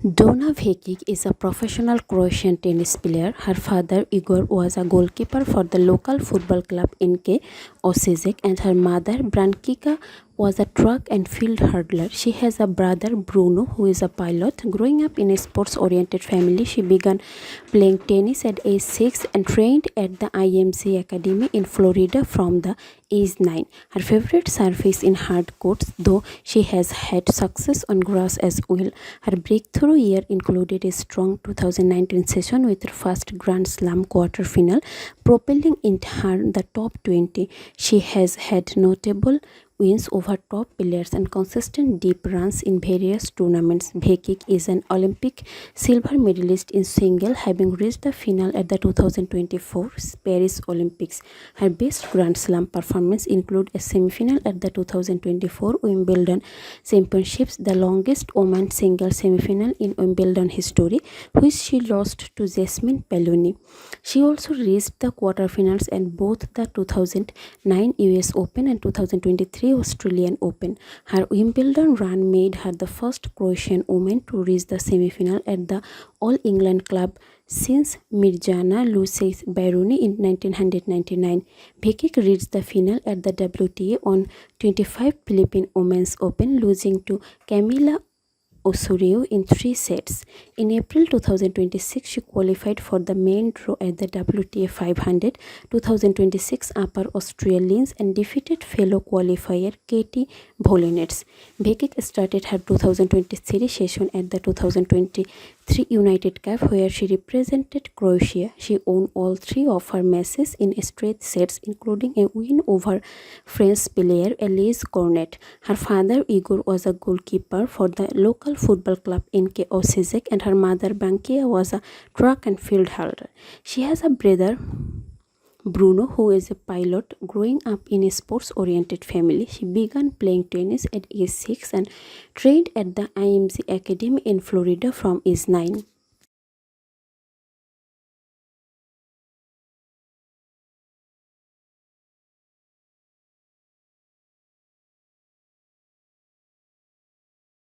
Donna Vekic is a professional Croatian tennis player. Her father, Igor, was a goalkeeper for the local football club NK Osijek, and her mother, Brankica, was a track and field hurdler. She has a brother, Bruno, who is a pilot. Growing up in a sports-oriented family, she began playing tennis at age 6 and trained at the IMG Academy in Florida from the age 9. Her favorite surface in hard courts, though she has had success on grass as well. Her breakthrough year included a strong 2019 session with her first Grand Slam quarter-final, propelling her the top 20. She has had notable wins over top players and consistent deep runs in various tournaments. Vekic is an Olympic silver medalist in single, having reached the final at the 2024 Paris Olympics. Her best Grand Slam performance include a semi-final at the 2024 Wimbledon Championships, the longest women's single semi-final in Wimbledon history, which she lost to Jasmine Paloni. She also reached the quarterfinals at both the 2009 US Open and 2023 Australian Open. Her Wimbledon run made her the first Croatian woman to reach the semi-final at the All England Club since Mirjana Lucic Baroni in 1999. Vekic reached the final at the WTA on 25 Philippine Women's Open, losing to Camila Osorio in 3 sets. In April 2026, she qualified for the main draw at the WTA 500 2026 Upper Australians and defeated fellow qualifier Katie Volinets. Vekic started her 2023 session at the 2023 United Cup, where she represented Croatia. She won all 3 of her matches in straight sets, including a win over French player Elise Cornet. Her father, Igor, was a goalkeeper for the local football club NK Osijek, and her mother, Brankica, was a track and field hurdler. She has a brother, Bruno, who is a pilot. Growing up in a sports-oriented family, she began playing tennis at age 6 and trained at the IMG Academy in Florida from age 9.